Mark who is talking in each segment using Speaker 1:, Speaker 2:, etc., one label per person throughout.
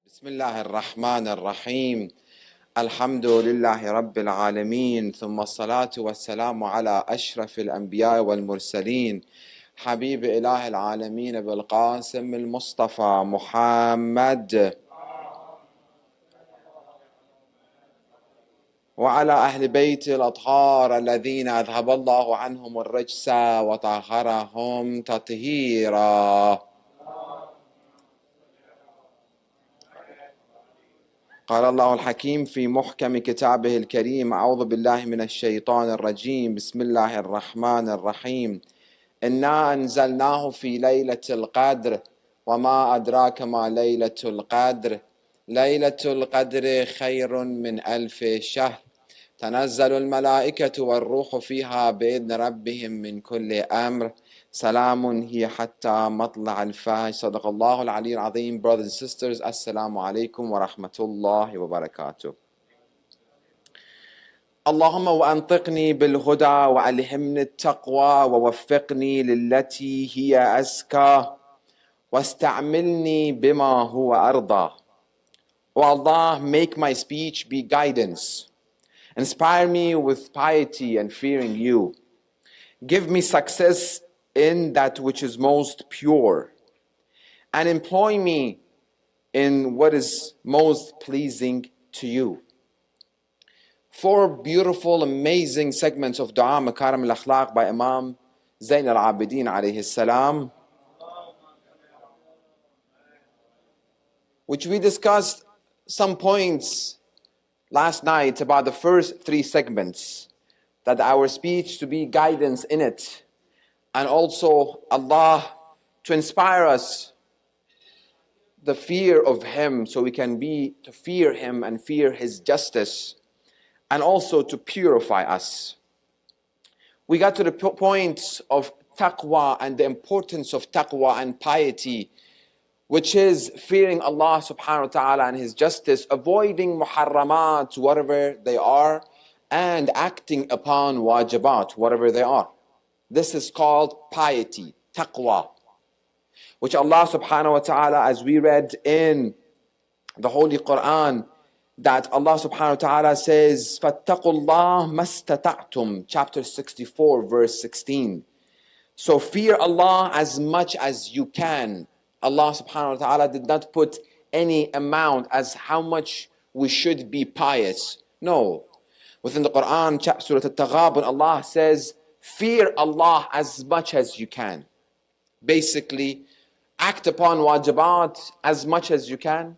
Speaker 1: بسم الله الرحمن الرحيم الحمد لله رب العالمين ثم الصلاة والسلام على أشرف الأنبياء والمرسلين حبيب إله العالمين بالقاسم المصطفى محمد وعلى أهل بيت الأطهار الذين أذهب الله عنهم الرجس وطهرهم تطهيرا. قال الله الحكيم في محكم كتابه الكريم: أعوذ بالله من الشيطان الرجيم، بسم الله الرحمن الرحيم. إنا أنزلناه في ليلة القدر وما أدراك ما ليلة القدر، ليلة القدر خير من 1000 شهر، تنزل الملائكة والروح فيها بإذن ربهم من كل أمر، سلام هي حتى مطلع الفجر. صدق الله العلي العظيم. Brothers and sisters, Assalamu alaikum wa rahmatullahi wa barakatuh. اللهم وأنطقني بالهدى وألهمني التقوى ووفقني للتي هي أزكى واستعملني بما هو أرضى. O Allah, make my speech be guidance. Inspire me with piety and fearing you. Give me success in that which is most pure, and employ me in what is most pleasing to you. 4 beautiful, amazing segments of dua, Makarimul Akhlaq by Imam Zain al-Abidin alayhi salam, which we discussed some points last night about the first 3 segments, that our speech to be guidance in it, and also Allah to inspire us the fear of Him, so we can be to fear Him and fear His justice, and also to purify us. We got to the point of taqwa and the importance of taqwa and piety, which is fearing Allah subhanahu wa ta'ala and His justice, avoiding muharramat, whatever they are, and acting upon wajibat, whatever they are. This is called piety, taqwa, which Allah subhanahu wa ta'ala, as we read in the Holy Quran, that Allah subhanahu wa ta'ala says, فَاتَّقُوا اللَّهَ مَسْتَطَعْتُمْ, chapter 64, verse 16. So fear Allah as much as you can. Allah subhanahu wa ta'ala did not put any amount as how much we should be pious. No. Within the Quran, Surah Al-Taghabun, Allah says, fear Allah as much as you can. Basically, act upon wajibat as much as you can,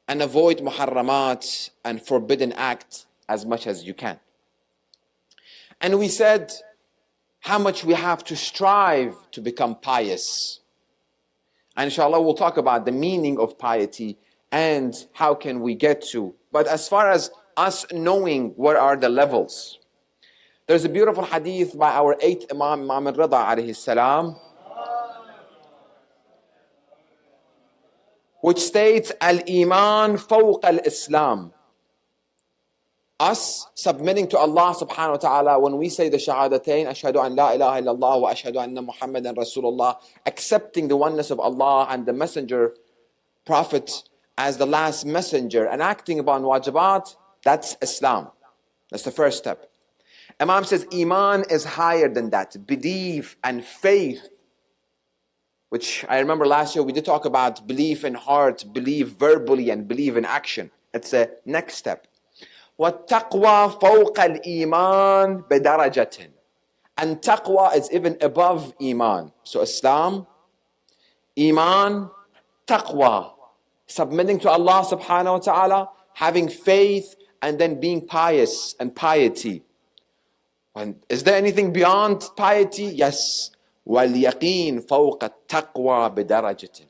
Speaker 1: and avoid muharramat and forbidden act as much as you can. And we said how much we have to strive to become pious. And inshallah we'll talk about the meaning of piety and how can we get to. But as far as us knowing what are the levels, there's a beautiful hadith by our 8th Imam, Imam al-Rida alayhi salam, which states, Al-Iman fawq al-Islam. Us submitting to Allah subhanahu wa ta'ala when we say the shahadatain, ashhadu an la ilaha illallah wa ashhadu anna Muhammadan Rasulullah, accepting the oneness of Allah and the messenger, prophet as the last messenger, and acting upon wajibat, that's Islam. That's the first step. Imam says Iman is higher than that. Belief and faith, which I remember last year we did talk about belief in heart, belief verbally, and belief in action. It's a next step. وَالتَّقْوَى فَوْقَ الْإِيمَانِ بِدَرَجَةٍ. And taqwa is even above Iman. So Islam, Iman, taqwa. Submitting to Allah subhanahu wa ta'ala, having faith, and then being pious and piety. And is there anything beyond piety? Yes. وَالْيَقِينَ فَوْقَ التَّقْوَى بِدَرَجَةٍ.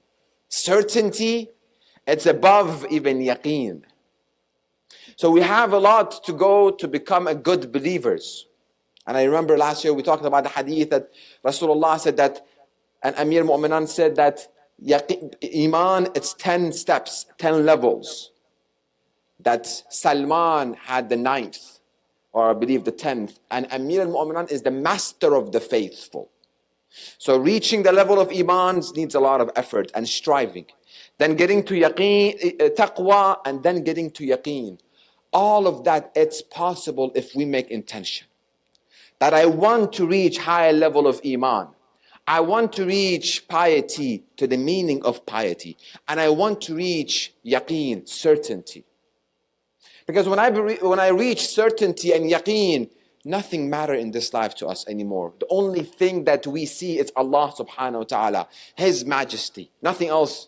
Speaker 1: Certainty, it's above even yaqeen. So we have a lot to go to become a good believers. And I remember last year we talked about the hadith that Rasulullah said that, and Amir Mu'minan said that Iman, it's 10 steps, 10 levels. That Salman had the 9th, or I believe the 10th. And Amir al-Mu'minan is the master of the faithful. So reaching the level of Iman needs a lot of effort and striving. then getting to yaqeen, taqwa, and then getting to yaqeen. All of that, it's possible if we make intention. That I want to reach higher level of iman. I want to reach piety, to the meaning of piety. And I want to reach yaqeen, certainty. Because when I reach certainty and yaqeen, nothing matters in this life to us anymore. The only thing that we see is Allah subhanahu wa ta'ala, His majesty. Nothing else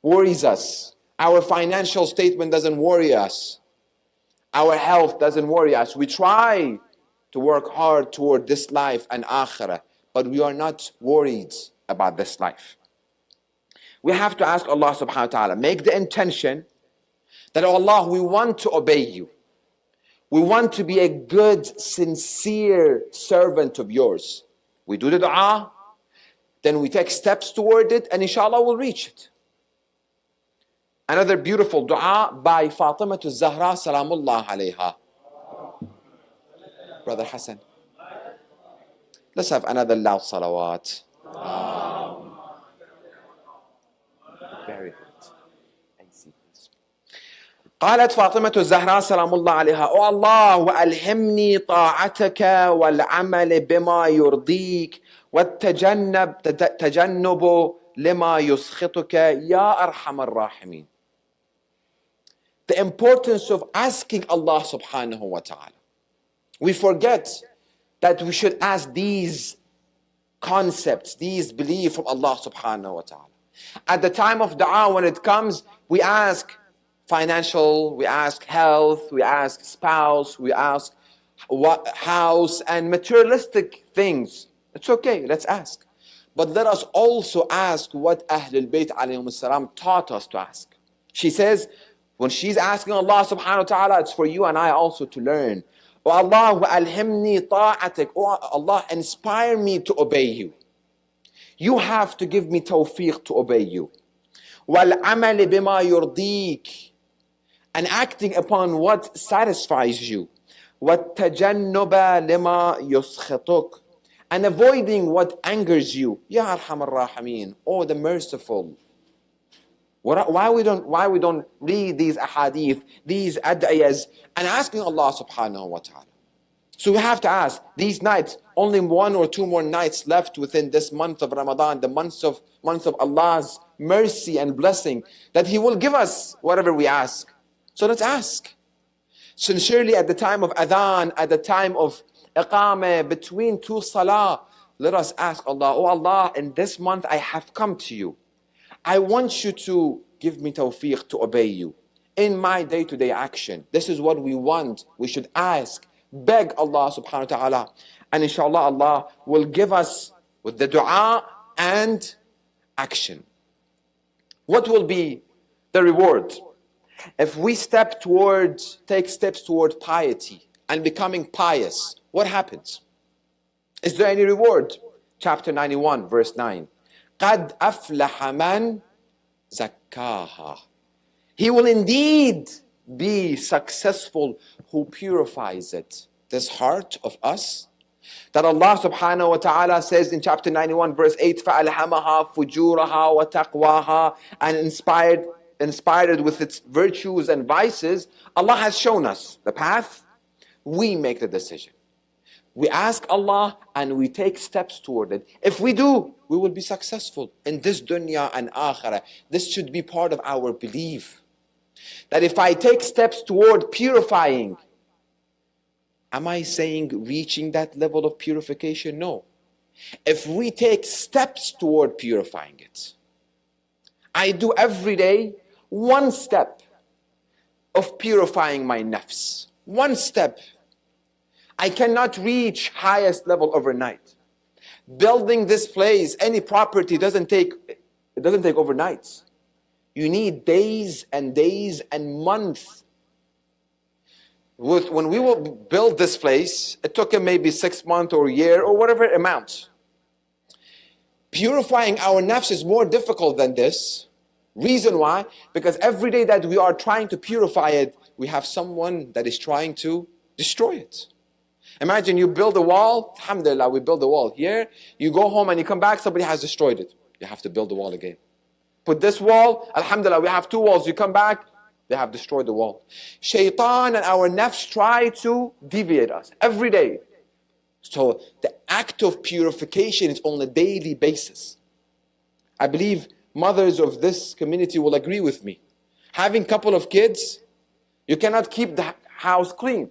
Speaker 1: worries us. Our financial statement doesn't worry us. Our health doesn't worry us. We try to work hard toward this life and akhirah, but we are not worried about this life. We have to ask Allah subhanahu wa ta'ala, make the intention that, oh Allah, we want to obey you. We want to be a good, sincere servant of yours. We do the dua, then we take steps toward it, and inshallah we'll reach it. Another beautiful dua by Fatima Zahra Salamullah alayha. Brother Hassan, let's have another loud salawat. Very good. قالت فاطمة الزهراء سلام الله عليها: Oh Allah, وألهمني طاعتك والعمل بما يرضيك والتجنب لما يسخطك يا أرحم الراحمين. The importance of asking Allah subhanahu wa ta'ala. We forget that we should ask these concepts, these beliefs from Allah subhanahu wa ta'ala. At the time of dua, when it comes, we ask financial, we ask health, we ask spouse, we ask what house and materialistic things. It's okay, let's ask. But let us also ask what Ahlul Bayt alayhim salam taught us to ask. She says, when she's asking Allah subhanahu wa ta'ala, it's for you and I also to learn. Oh Allah, وَأَلْهِمْنِي طَاعَتِكَ. Oh Allah, inspire me to obey you. You have to give me tawfiq to obey you. وَالْعَمَلِ بِمَا يُرْضِيكَ. And acting upon what satisfies you. وَالتَّجَنُّبَ لِمَا يُسْخِطُكَ. And avoiding what angers you. Ya Arhamar Rahameen. Oh, the merciful. Why we don't read these ahadith, these ad'iyas, and asking Allah subhanahu wa ta'ala. So we have to ask, these nights, only 1 or 2 more nights left within this month of Ramadan, the month of Allah's mercy and blessing, that He will give us whatever we ask. So let's ask. Sincerely, at the time of adhan, at the time of iqamah, between 2 salah, let us ask Allah, oh Allah, in this month I have come to you. I want you to give me tawfiq to obey you in my day-to-day action. This is what we want. We should ask, beg Allah subhanahu wa ta'ala. And inshallah Allah will give us with the dua and action. What will be the reward? If we take steps toward piety and becoming pious, what happens? Is there any reward? Chapter 91, verse 9. قَدْ أَفْلَحَ مَنْ زَكَّاهَا. He will indeed be successful who purifies it. This heart of us, that Allah subhanahu wa ta'ala says in chapter 91 verse 8, فَأَلْهَمَهَا فُجُورَهَا وَتَقْوَاهَا. And inspired it with its virtues and vices. Allah has shown us the path. We make the decision. We ask Allah and we take steps toward it. If we do, we will be successful in this dunya and akhirah. This should be part of our belief. That if I take steps toward purifying, am I saying reaching that level of purification? No. If we take steps toward purifying it, I do every day 1 step of purifying my nafs. 1 step. I cannot reach highest level overnight. Building this place, any property doesn't take overnight. You need days and days and months. When we will build this place, it took him maybe 6 months or a year or whatever amount. Purifying our nafs is more difficult than this. Reason why? Because every day that we are trying to purify it, we have someone that is trying to destroy it. Imagine you build a wall, alhamdulillah, we build a wall here, you go home and you come back, somebody has destroyed it. You have to build the wall again. Put this wall, alhamdulillah, we have two walls. You come back, they have destroyed the wall. Shaitan and our nafs try to deviate us every day. So the act of purification is on a daily basis. I believe mothers of this community will agree with me. Having a couple of kids, you cannot keep the house clean.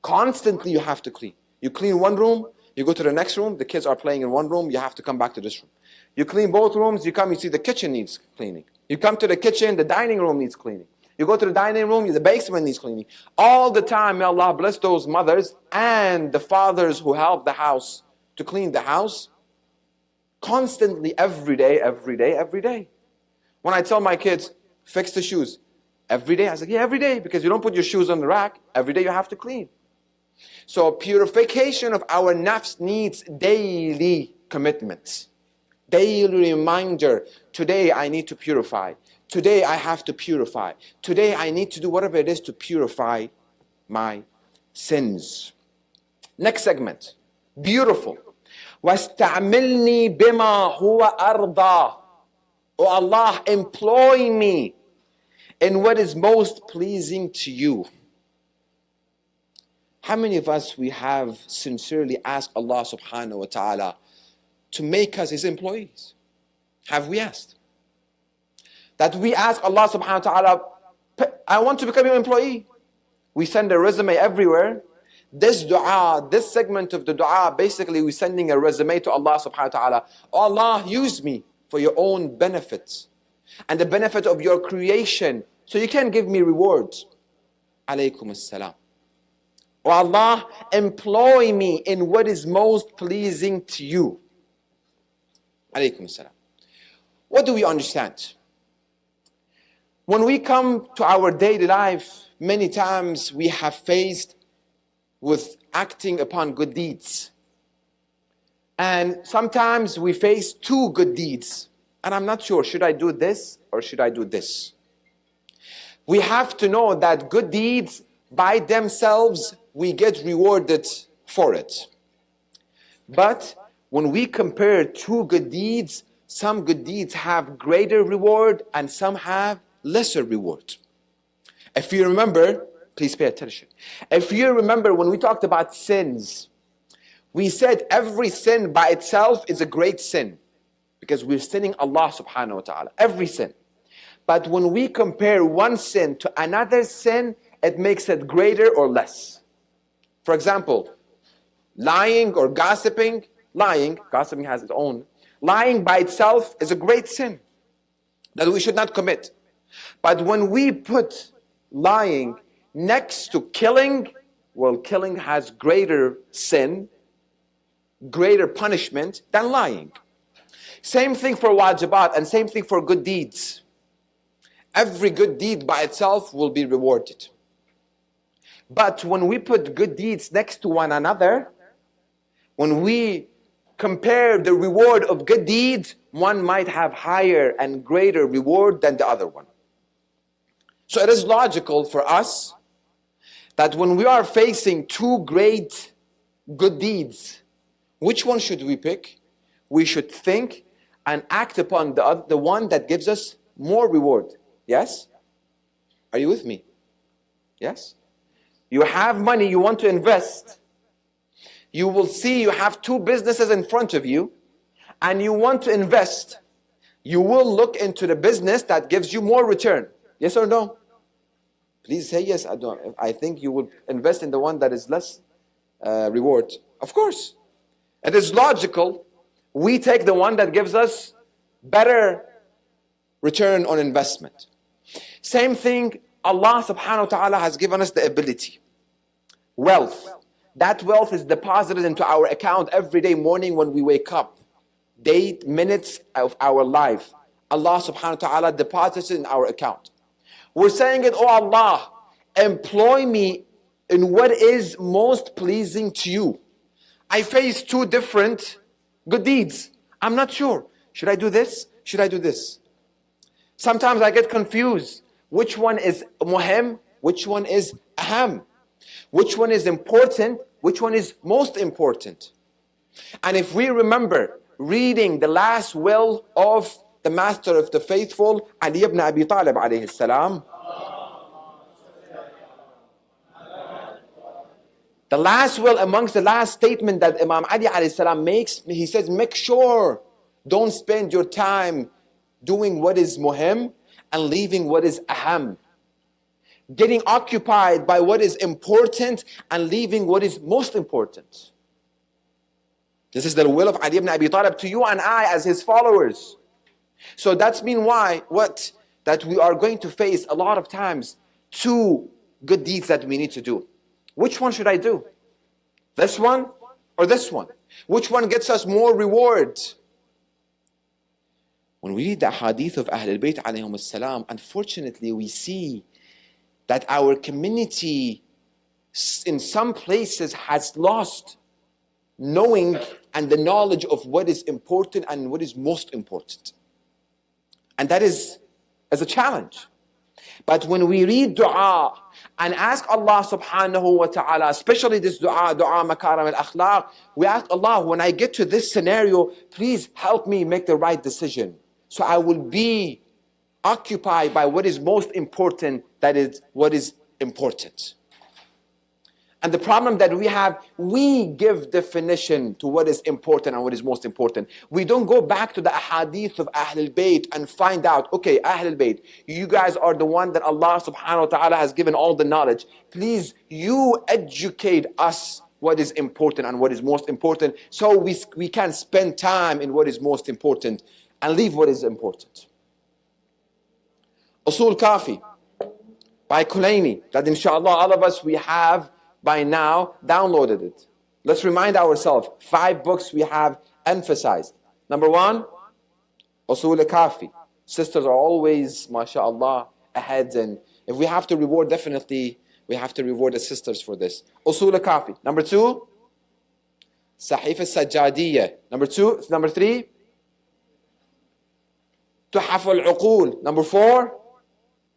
Speaker 1: Constantly you have to clean. You clean one room, you go to the next room, the kids are playing in one room, you have to come back to this room. You clean both rooms, you come, you see the kitchen needs cleaning. You come to the kitchen, the dining room needs cleaning. You go to the dining room, the basement needs cleaning. All the time, may Allah bless those mothers and the fathers who help the house to clean the house. Constantly, every day, every day, every day. When I tell my kids, fix the shoes, every day, I say, yeah, every day, because you don't put your shoes on the rack, every day you have to clean. So purification of our nafs needs daily commitments. Daily reminder, today I need to purify. Today I have to purify. Today I need to do whatever it is to purify my sins. Next segment. Beautiful. وَاسْتَعْمِلْنِي بِمَا هُوَ أَرْضَى. Oh Allah, employ me in what is most pleasing to you. How many of us we have sincerely asked Allah subhanahu wa ta'ala to make us His employees? Have we asked? That we ask Allah subhanahu wa ta'ala, I want to become your employee. We send a resume everywhere. This dua, this segment of the dua, basically we're sending a resume to Allah subhanahu wa ta'ala. Oh Allah, use me for your own benefits and the benefit of your creation, so you can give me rewards. Alaykum as-salam. Oh Allah, employ me in what is most pleasing to you. Alaykum as-salam. What do we understand? When we come to our daily life, many times we have faced with acting upon good deeds. And sometimes we face two good deeds. And I'm not sure, should I do this or should I do this? We have to know that good deeds by themselves, we get rewarded for it. But when we compare two good deeds, some good deeds have greater reward and some have lesser reward. If you remember, please pay attention. If you remember when we talked about sins, we said every sin by itself is a great sin because we're sinning Allah subhanahu wa ta'ala, every sin. But when we compare one sin to another sin, it makes it greater or less. For example, lying or gossiping, gossiping has its own. Lying by itself is a great sin that we should not commit. But when we put lying next to killing, well, killing has greater sin, greater punishment than lying. Same thing for wajibat and same thing for good deeds. Every good deed by itself will be rewarded. But when we put good deeds next to one another, when we compare the reward of good deeds, one might have higher and greater reward than the other one. So it is logical for us that when we are facing two great good deeds, which one should we pick? We should think and act upon the one that gives us more reward. Yes? Are you with me? Yes? You have money you want to invest. You will see you have two businesses in front of you and you want to invest. You will look into the business that gives you more return. Yes or no? Please say yes. I think you will invest in the one that is less reward. Of course. It is logical. We take the one that gives us better return on investment. Same thing, Allah subhanahu wa ta'ala has given us the ability. Wealth. That wealth is deposited into our account every day morning when we wake up. Date, minutes of our life. Allah subhanahu wa ta'ala deposits it in our account. We're saying it, oh Allah, employ me in what is most pleasing to you. I face two different good deeds. I'm not sure. Should I do this? Should I do this? Sometimes I get confused. Which one is muhim? Which one is aham? Which one is important? Which one is most important? And if we remember reading the last will of the master of the faithful, Ali ibn Abi Talib alayhi salam. The last will, amongst the last statement that Imam Ali alayhi salam makes, he says, make sure, don't spend your time doing what is muhim and leaving what is aham. Getting occupied by what is important and leaving what is most important. This is the will of Ali ibn Abi Talib to you and I as his followers. So that's mean why, that we are going to face a lot of times two good deeds that we need to do. Which one should I do? This one or this one? Which one gets us more reward? When we read the hadith of Ahlul Bayt alayhim salam, unfortunately we see that our community in some places has lost knowing and the knowledge of what is important and what is most important. And that is as a challenge. But when we read dua and ask Allah subhanahu wa ta'ala, especially this dua Makarimul Akhlaq, we ask Allah, when I get to this scenario, please help me make the right decision. So I will be occupied by what is most important, that is what is important. And the problem that we have, we give definition to what is important and what is most important. We don't go back to the ahadith of Ahlul Bayt and find out, okay, Ahlul Bayt, you guys are the one that Allah subhanahu wa ta'ala has given all the knowledge. Please, you educate us what is important and what is most important, so we can spend time in what is most important and leave what is important. Usul Kafi by Kulaini, that inshallah all of us we have by now downloaded it. Let's remind ourselves, 5 books we have emphasized. Number 1, Usul Kafi. Sisters are always, mashallah, ahead, and if we have to reward, definitely we have to reward the sisters for this. Usul Kafi. Number 2, Sahif al-Sajjadiyya. Number 3, Tuhaf al-Uqul. Number 4,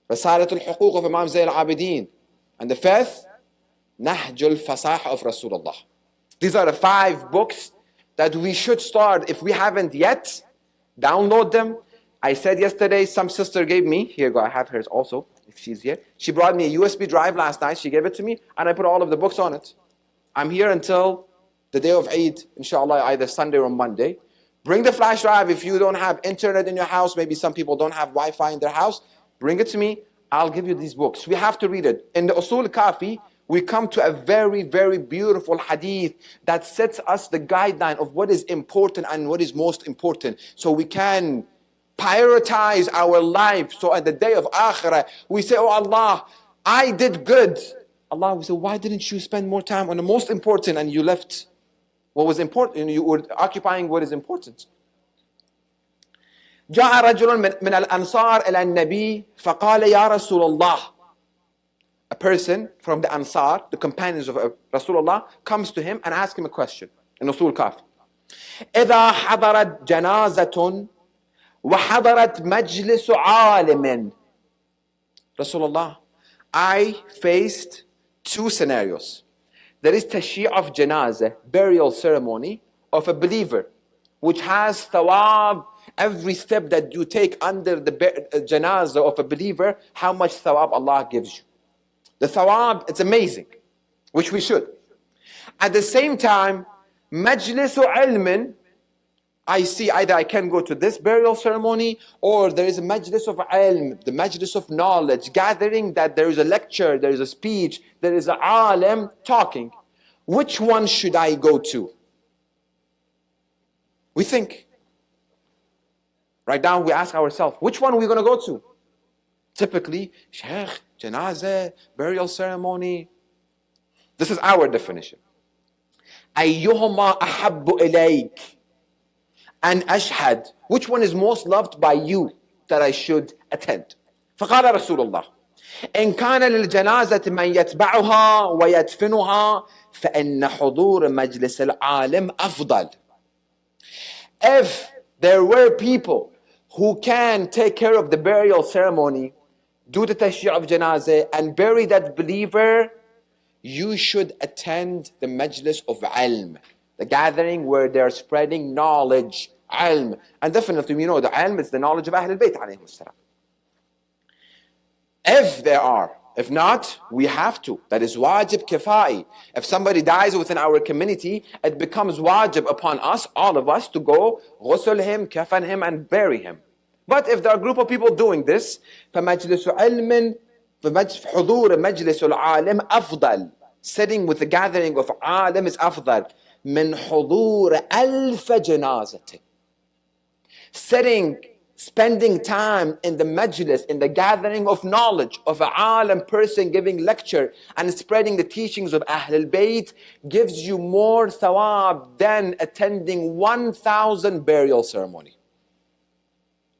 Speaker 1: Risalat al-Huquq of Imam Zayn al-Abidin. And the 5th, Nahj al-Fasah of Rasulullah. These are the 5 books that we should start. If we haven't yet, download them. I said yesterday, some sister gave me, here go, I have hers also, if she's here. She brought me a USB drive last night, she gave it to me, and I put all of the books on it. I'm here until the day of Eid, inshallah, either Sunday or Monday. Bring the flash drive. If you don't have internet in your house, maybe some people don't have Wi-Fi in their house, bring it to me, I'll give you these books. We have to read it. In the Usul Kafi, we come to a very, very beautiful hadith that sets us the guideline of what is important and what is most important. So we can prioritize our life. So at the day of Akhirah, we say, oh Allah, I did good. Allah will say, why didn't you spend more time on the most important and you left what was important? You were occupying what is important. جاء رجل من الأنصار إلى النبي فقال يا رسول الله. A person from the Ansar, the companions of Rasulullah, comes to him and asks him a question in Usul Kafi. إذا حضرت جنازة وحضرت مجلس عالم. Rasulullah, I faced 2 scenarios. There is tashyi' of janazah, burial ceremony of a believer, which has thawab. Every step that you take under the janazah of a believer, how much thawab Allah gives you. The thawab, it's amazing, which we should. At the same time, majlisu ilmin, I see either I can go to this burial ceremony or there is a majlis of ilm, the majlis of knowledge, gathering that there is a lecture, there is a speech, there is a alim talking. Which one should I go to? We think. Right now we ask ourselves, which one are we going to go to? Typically, Sheikh, janazah, burial ceremony. This is our definition. أيهما أحب إليك أن أشهد. Which one is most loved by you that I should attend? فقال رسول الله إن كان للجنازة من يتبعها ويدفنها فإن حضور مجلس العالم أفضل. If there were people who can take care of the burial ceremony, do the tashyi' of janazah and bury that believer, you should attend the majlis of ilm, the gathering where they're spreading knowledge ilm. And definitely we know the ilm is the knowledge of Ahlul Bayt alayhim as-salam. If there are. If not, we have to. That is wajib kifai. If somebody dies within our community, it becomes wajib upon us, all of us, to go ghusl him, kafan him, and bury him. But if there are a group of people doing this, فَمَجْلِسُ عِلْمٍ حُضُورِ مَجْلِسُ الْعَالِمِ أَفْضَلِ. Sitting with the gathering of alim is أفضل مِنْ حُضُورِ أَلْفَ جَنَازَةٍ. Spending time in the majlis, in the gathering of knowledge of an alim person giving lecture and spreading the teachings of Ahlul Bayt gives you more thawab than attending 1,000 burial ceremony.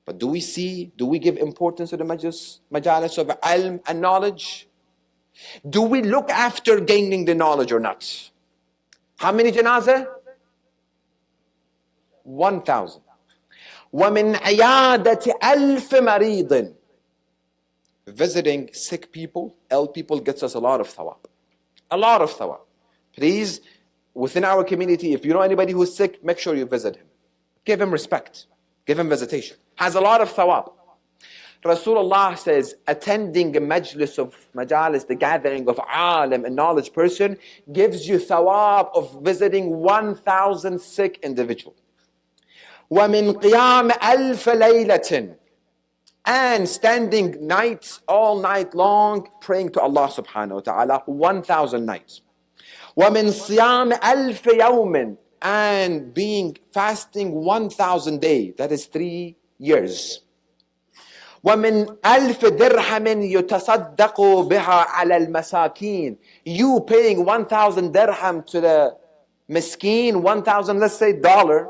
Speaker 1: But do we give importance to the majalis of ilm and knowledge? Do we look after gaining the knowledge or not? How many janazah? 1,000. وَمِنْ عِيَادَةِ أَلْفِ مَرِيضٍ. Visiting sick people, ill people, gets us a lot of thawab. A lot of thawab. Please, within our community, if you know anybody who's sick, make sure you visit him. Give him respect. Give him visitation. Has a lot of thawab. Rasulullah says, attending a majalis, the gathering of alim, a knowledge person, gives you thawab of visiting 1,000 sick individuals. وَمِنْ قِيَامِ أَلْفَ لَيْلَةٍ. And standing nights, all night long, praying to Allah subhanahu wa ta'ala, 1,000 nights. وَمِنْ صِيَامِ أَلْفِ يَوْمٍ. And being fasting 1,000 days, that is 3 years. وَمِنْ أَلْفِ دِرْهَمٍ يُتَصَدَّقُ بِهَا عَلَى الْمَسَاكِينَ. You paying 1,000 dirham to the miskeen, 1,000, let's say, dollar.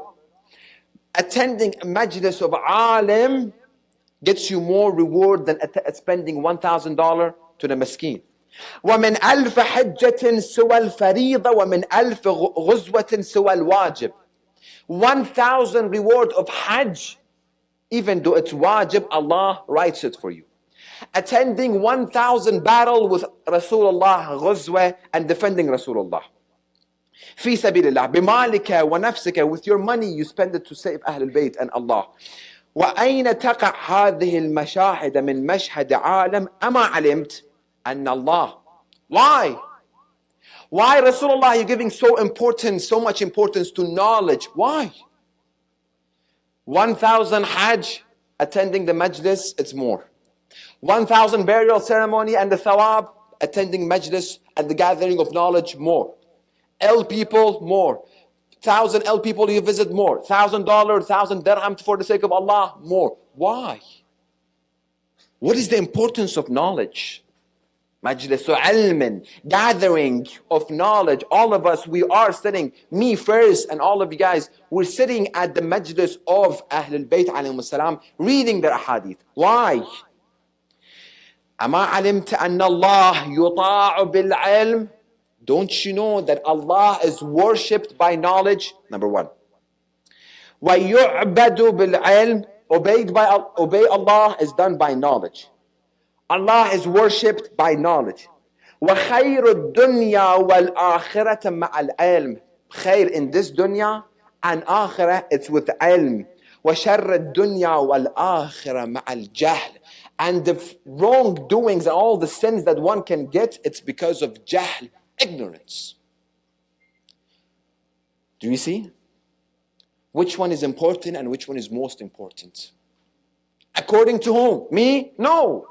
Speaker 1: Attending a majlis of alim gets you more reward than spending $1,000 to the miskeen. وَمِنْ أَلْفَ حَجَّةٍ سُوَى الْفَرِيضَ وَمِنْ أَلْفِ غُزْوَةٍ سُوَى الْوَاجِبِ. 1,000 reward of Hajj, even though it's wajib, Allah writes it for you. Attending 1,000 battle with Rasulullah, ghuzwa, and defending Rasulullah. في سبيل الله بمالك ونفسك, with your money you spend it to save Ahlul Bayt and Allah. وأين تقع هذه المشاهد من مشهد عالم أما علمت أن الله. Why Rasulullah, you're giving so much importance to knowledge? Why? 1,000 Hajj, attending the majlis, it's more. 1,000 burial ceremony and the thawab, attending majlis and the gathering of knowledge, more. Ill people, more. 1,000 ill people you visit, more. $1,000, 1,000 dirham for the sake of Allah, more. Why? What is the importance of knowledge? Majlis ilmin, gathering of knowledge. All of us, we are sitting, me first and all of you guys, we're sitting at the majlis of Ahlul Bayt alayhim salam, reading their ahadith. Why? أَمَا عَلِمْتَ أَنَّ اللَّهَ يُطَاعُ بِالْعِلْمِ. Don't you know that Allah is worshipped by knowledge? Number one. وَيُعْبَدُ بِالْعِلْمِ. Obey Allah is done by knowledge. Allah is worshipped by knowledge. وَخَيْرُ الدُّنْيَا وَالْآخِرَةَ مَعَ الْعِلْمِ. Khair in this dunya and akhirah, it's with ilm. وَشَرَّ الدُّنْيَا وَالْآخِرَةَ مَعَ الْجَهْلِ. And the wrongdoings and all the sins that one can get, it's because of jahl, ignorance. Do you see? Which one is important and which one is most important? According to whom? Me? No.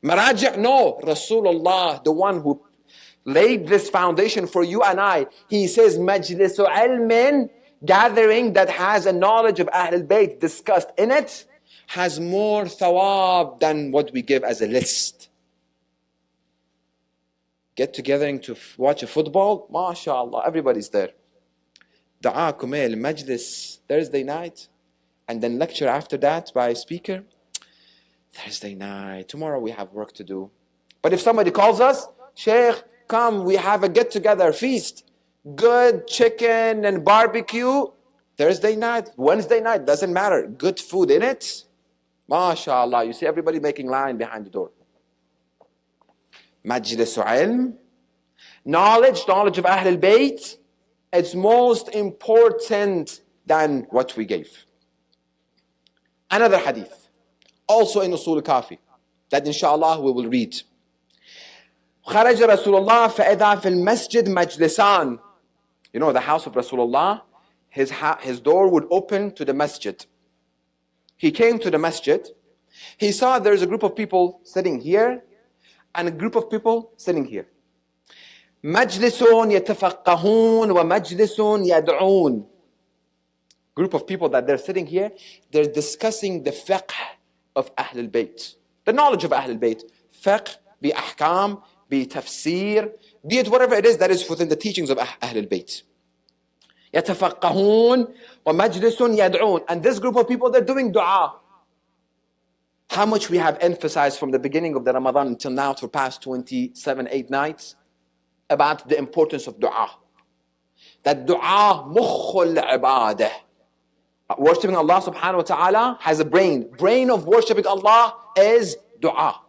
Speaker 1: Maraji'? No. Rasulullah, the one who laid this foundation for you and I. He says, Majlisu ilmin, gathering that has a knowledge of Ahlul Bayt discussed in it, has more thawab than what we give as a list. Get together to watch a football, mashallah, everybody's there. Du'a kumail, majlis, Thursday night, and then lecture after that by a speaker. Thursday night, tomorrow we have work to do. But if somebody calls us, Sheikh, come, we have a get-together feast. Good chicken and barbecue. Thursday night, Wednesday night, doesn't matter. Good food in it. MashaAllah, you see everybody making line behind the door. Majlis ilm. Knowledge of Ahlul Bayt. It's most important than what we gave. Another hadith, also in Usul Kafi, that inshallah we will read. خرج رسول الله فإذا في المسجد مجلسان. You know, the house of Rasulullah, his door would open to the masjid. He came to the masjid. He saw there's a group of people sitting here and a group of people sitting here. مجلس يتفقهون ومجلس يدعون. Group of people that they're sitting here, they're discussing the fiqh of Ahl al-Bayt. The knowledge of Ahl al-Bayt. Fiqh, be ahkam, be tafseer, be it whatever it is that is within the teachings of Ahl al-Bayt. يتفقهون ومجلس يدعون. And this group of people, they're doing dua. How much we have emphasized from the beginning of the Ramadan until now for past 27, 8 nights about the importance of dua. That dua mukhul ibadah. Worshipping Allah subhanahu wa ta'ala has a brain. Brain of worshipping Allah is dua.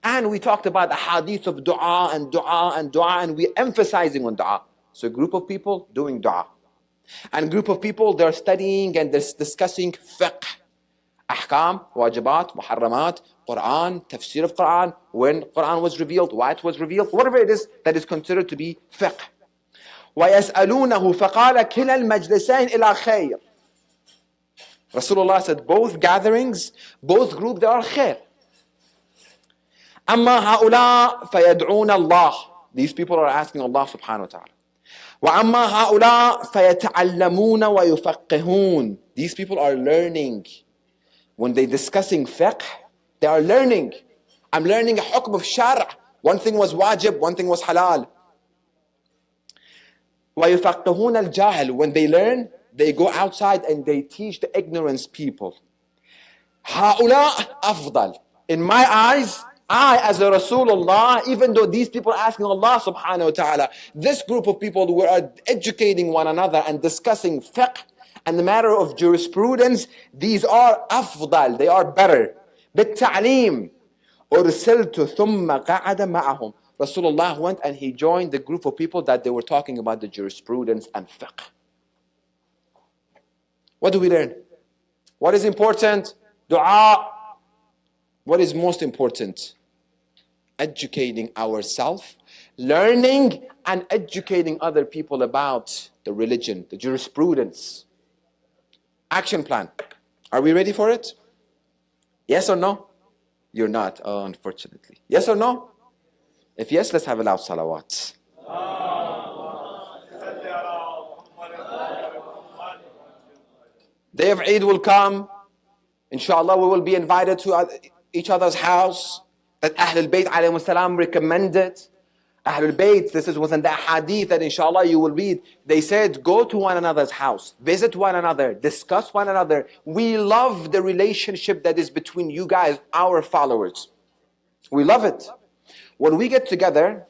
Speaker 1: And we talked about the hadith of dua and dua and dua, and we're emphasizing on dua. So a group of people doing dua. And a group of people, they're studying and they're discussing fiqh. Ahkam, wajibat, muharramat, Quran, tafsir of Quran, when Quran was revealed, why it was revealed, whatever it is that is considered to be fiqh. وَيَسْأَلُونَهُ فَقَالَ كِلَا الْمَجْلِسَيْنِ إِلَى خَيْرٍ. Rasulullah said both gatherings, both groups, they are khair. أَمَّا هَؤُلَاء فَيَدْعُونَ اللَّهِ. These people are asking Allah subhanahu wa ta'ala. وَأَمَّا هَؤُلَاء فَيَتَعَلَّمُونَ وَيُفَقِّهُونَ. These people are learning. When they're discussing fiqh, they are learning. I'm learning a hukm of shar'. One thing was wajib, one thing was halal. وَيُفَقِّهُونَ الْجَاهِلِ. When they learn, they go outside and they teach the ignorance people. هَؤُلَاء أَفْضَلِ. In my eyes, I as a Rasulullah, even though these people are asking Allah subhanahu wa ta'ala, this group of people who are educating one another and discussing fiqh and the matter of jurisprudence, these are afdal, they are better. بالتعليم أرسلت ثم قعد معهم. Rasulullah went and he joined the group of people that they were talking about the jurisprudence and fiqh. What do we learn? What is important? Dua. What is most important? Educating ourselves, learning and educating other people about the religion, the jurisprudence. Action plan. Are we ready for it? Yes or no? You're not, oh, unfortunately. Yes or no? If yes, let's have a loud salawat. Day of Eid will come. Inshallah, we will be invited to each other's house that Ahl al-Bayt alayhi salam recommended. Ahl al-Bayt, this is within the hadith that inshallah you will read. They said, go to one another's house, visit one another, discuss one another. We love the relationship that is between you guys, our followers. We love it. When we get together,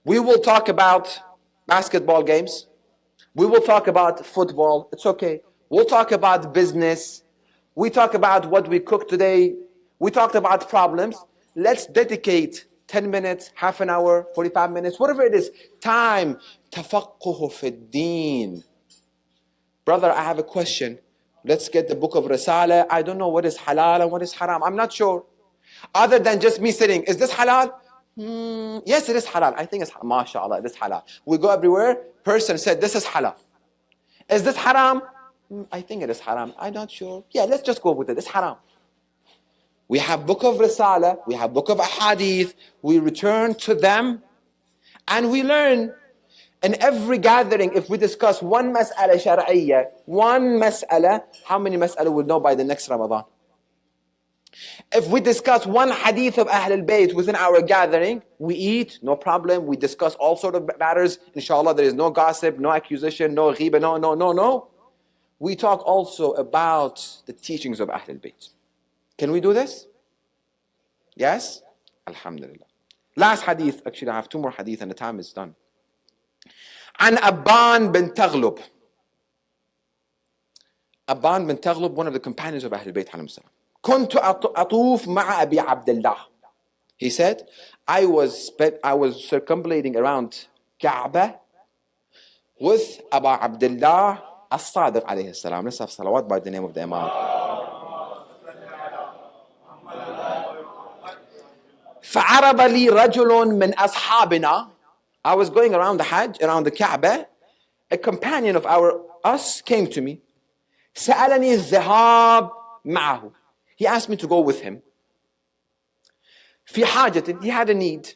Speaker 1: we will talk about basketball games. We will talk about football. It's okay. We'll talk about business. We talk about what we cooked today. We talked about problems. Let's dedicate 10 minutes, half an hour, 45 minutes, whatever it is, time. تَفَقُّهُ فِي الدِّينِ. Brother, I have a question. Let's get the book of Risala. I don't know what is halal and what is haram. I'm not sure. Other than just me sitting, is this halal? Yes, it is halal. I think it's halal. MashaAllah, it is halal. We go everywhere. Person said, this is halal. Is this haram? I think it is haram. I'm not sure. Yeah, let's just go with it. It's haram. We have book of Risala, we have book of Ahadith, we return to them and we learn. In every gathering, if we discuss one mas'ala shar'iyya, one mas'ala, how many mas'ala we'll know by the next Ramadan? If we discuss one hadith of Ahl al-Bayt within our gathering, we eat, no problem, we discuss all sort of matters, inshallah there is no gossip, no accusation, no ghiba, no. We talk also about the teachings of Ahl al-Bayt. Can we do this? Yes? Alhamdulillah. Last hadith, actually I have 2 more hadith and the time is done. عن أبان بن تغلب. Aban bin Taghlib, one of the companions of Ahl al-Bayt alayhim salam. كنت أطوف مع أبي عبد الله. He said, I was circumambulating around Kaaba with Abu Abdullah as-Sadiq alayhi salam. Let's have salawat by the name of the Imam. فعرض لي رجل من أصحابنا. I was going around the Hajj, around the Kaaba. A companion of us came to me. سألني الذهاب معه. He asked me to go with him. في حاجة, he had a need.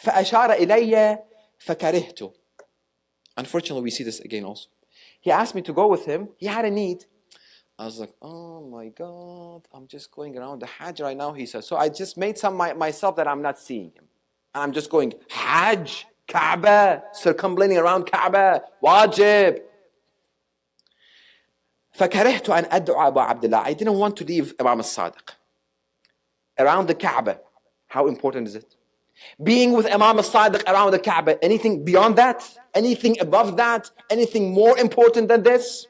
Speaker 1: فأشار إلي فكرهته. Unfortunately, we see this again also. He asked me to go with him. He had a need. I was like, oh my God, I'm just going around the Hajj right now, he said. So I just made myself that I'm not seeing him. And I'm just going, Hajj, Kaaba, circumambulating around Kaaba, wajib. فكرهت أن أدعو أبا عبد الله. I didn't want to leave Imam al-Sadiq. Around the Kaaba, how important is it? Being with Imam al-Sadiq around the Kaaba, anything beyond that? Anything above that? Anything more important than this?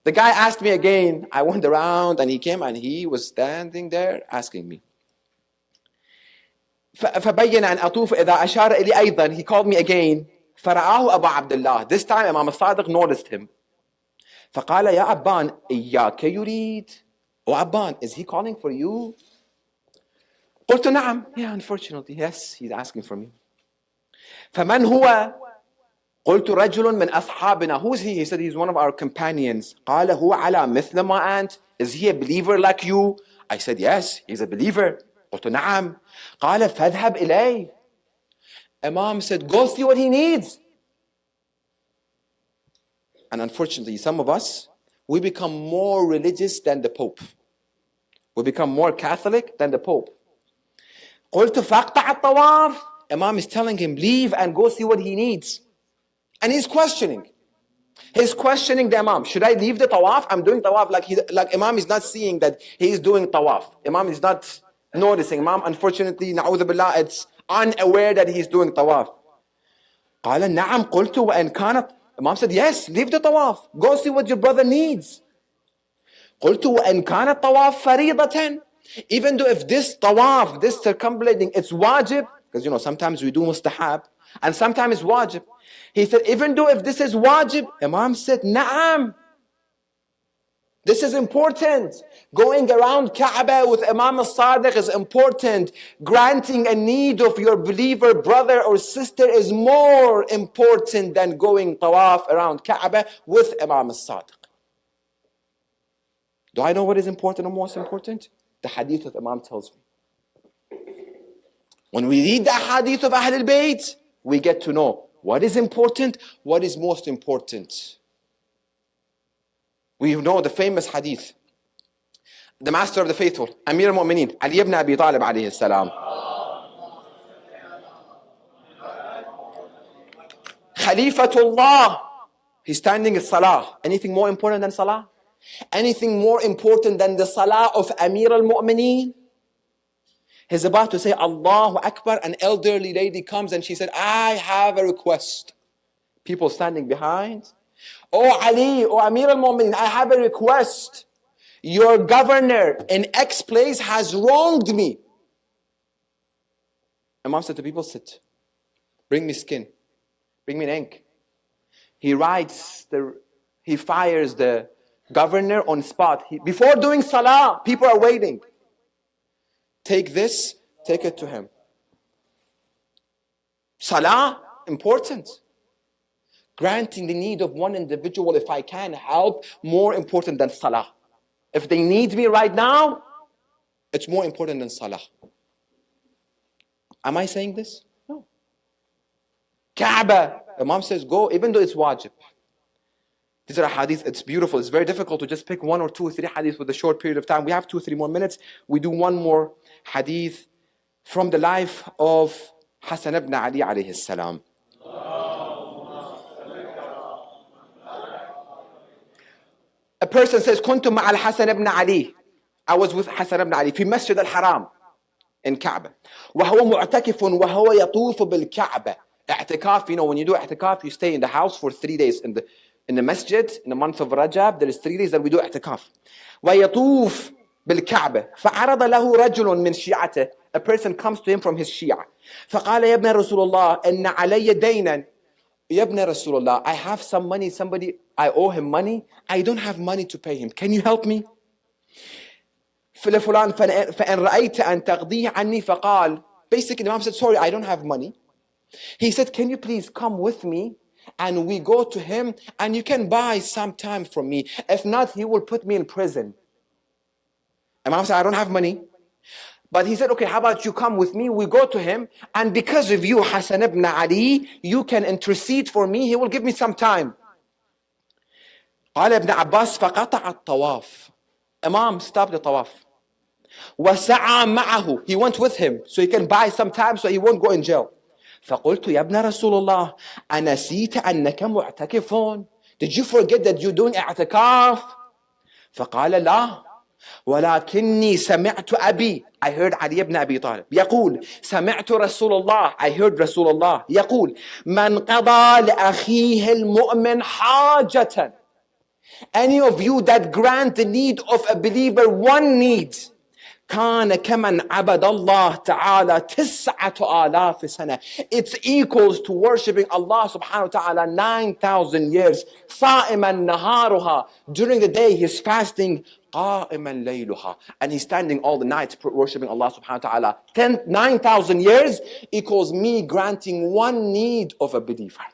Speaker 1: The guy asked me again. I went around and he came and he was standing there asking me. فبين أن أطوف إذا أشار إلي أيضا. He called me again. فرآه أبا عبد الله. This time Imam al-Sadiq noticed him. فقال يا أبان إياك يريد. Oh Abban, is he calling for you? قلت نعم. Yeah, unfortunately, yes, he's asking for me. فمن هو؟ قلت رجل من أصحابنا. Who is he? He said he's one of our companions. قال هو على مثل ما أنت. Is he a believer like you? I said yes, he's a believer. قلت نعم. قال فاذهب إليه. Imam said, go see what he needs. And unfortunately, some of us, we become more religious than the Pope. We become more Catholic than the Pope. قلت فاقطع الطواف. Imam is telling him, leave and go see what he needs. And he's questioning. He's questioning the Imam. Should I leave the tawaf? I'm doing tawaf. Like Imam is not seeing that he's doing tawaf. Imam is not noticing. Imam, unfortunately, na'udhu billah, it's unaware that he's doing tawaf. قال نعم قلت وإن كانت. Imam said, yes, leave the tawaf. Go see what your brother needs. قلت وإن كانت طواف فريضة. Even though if this tawaf, this circumambulating, it's wajib, because sometimes we do mustahab, and sometimes it's wajib. He said, even though if this is wajib, Imam said, na'am. This is important. Going around Kaaba with Imam al-Sadiq is important. Granting a need of your believer brother or sister is more important than going tawaf around Kaaba with Imam al-Sadiq. Do I know what is important or most important? The hadith of Imam tells me. When we read the hadith of Ahlul Bayt, we get to know what is important, what is most important. We know the famous hadith. The master of the faithful, Amir al-Mu'mineen, Ali ibn Abi Talib alayhi salam. Khalifatullah. He's standing in salah. Anything more important than salah? Anything more important than the salah of Amir al-Mu'mineen? He's about to say Allahu Akbar. An elderly lady comes and she said, I have a request. People standing behind. Oh Ali, oh Amir al-Mu'mineen, I have a request. Your governor in X place has wronged me. Imam said to people, sit. Bring me skin. Bring me an ink. He fires the governor on spot. Before doing salah, people are waiting. Take this, take it to him. Salah, important. Granting the need of one individual, if I can help, more important than salah. If they need me right now, it's more important than salah. Am I saying this? No. Kaaba, Imam says go, even though it's wajib. These are hadith, it's beautiful. It's very difficult to just pick one or two or three hadith with a short period of time. We have 2 or 3 more minutes. We do one more hadith from the life of Hassan ibn Ali alayhi salam. A person says, كنت مع الحسن ibn Ali. I was with Hassan ibn Ali في مسجد الحرام in Kaaba. وهو معتكف وهو يطوف بالكعبة. اعتكاف, when you do اعتكاف, you stay in the house for 3 days. In the masjid, in the month of Rajab, there is 3 days that we do اعتكاف. ويطوف بالكعبة. فعرض له رجل من شيعته. A person comes to him from his Shia. فقال يا ابن رسول الله إن علي دينا. يا ابن رسول الله, I have some money, I owe him money. I don't have money to pay him. Can you help me? فلان فإن رأيت أن تقضيه عني فقال. Basically, the Imam said, sorry, I don't have money. He said, can you please come with me and we go to him and you can buy some time from me. If not, he will put me in prison. Imam said, I don't have money. But he said, okay, how about you come with me? We go to him and because of you, Hassan ibn Ali, you can intercede for me. He will give me some time. قال ابن عباس فقطع الطواف. Imam stopped the tawaf. وسعى معه. He went with him so he can buy some time so he won't go in jail. فقلت يا ابن رسول الله أنسيت أنك معتكفون. Did you forget that you're doing اعتكاف? فقال لا ولكني سمعت أبي. I heard علي ibn Abi Talib يقول سمعت رسول الله. I heard رسول الله يقول من قضى لأخيه المؤمن حاجة. Any of you that grant the need of a believer one need, كان كمن عبد الله تعالى 9,000 سنة. It's equals to worshipping Allah subhanahu wa ta'ala 9,000 years. صائما نهارها. During the day he's fasting. قائما ليلها. And he's standing all the night worshipping Allah subhanahu wa ta'ala. 9,000 years equals me granting one need of a believer.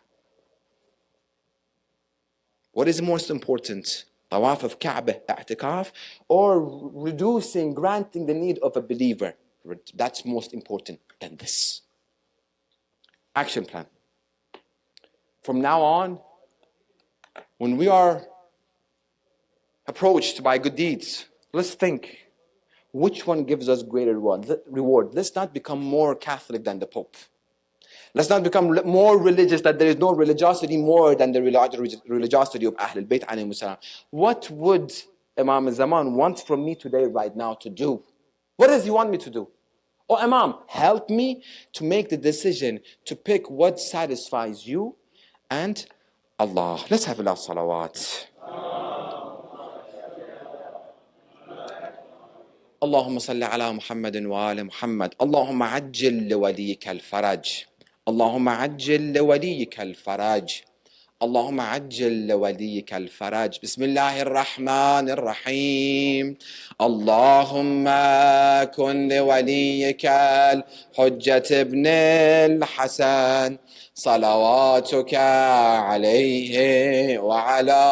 Speaker 1: What is most important? Tawaf of Kaaba, i'tikaf, or reducing, granting the need of a believer? That's most important than this. Action plan. From now on, when we are approached by good deeds, let's think, which one gives us greater reward? Let's not become more Catholic than the Pope. Let's not become more religious, that there is no religiosity more than the religiosity of Ahlul Bayt alayhimus salam. What would Imam al-Zaman want from me today, right now, to do? What does he want me to do? Oh Imam, help me to make the decision to pick what satisfies you and Allah. Let's have a lot of salawat. اللهم صل على محمد وآل محمد. اللهم عجل لوليك الفرج. اللهم عجل لوليك الفرج. اللهم عجل لوليك الفرج. بسم الله الرحمن الرحيم. اللهم كن لوليك الحجة ابن الحسن صلواتك عليه وعلى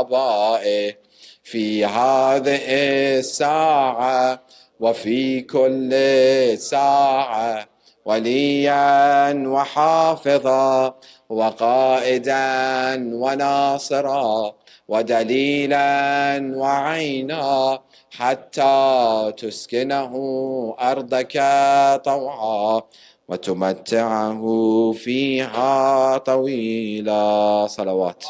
Speaker 1: آبائه في هذه الساعة وفي كل ساعة وليا وحافظا وقائدا وناصرا ودليلا وعينا حتى تسكنه أرضك طوعا وتمتعه فيها طويلا. صلوات.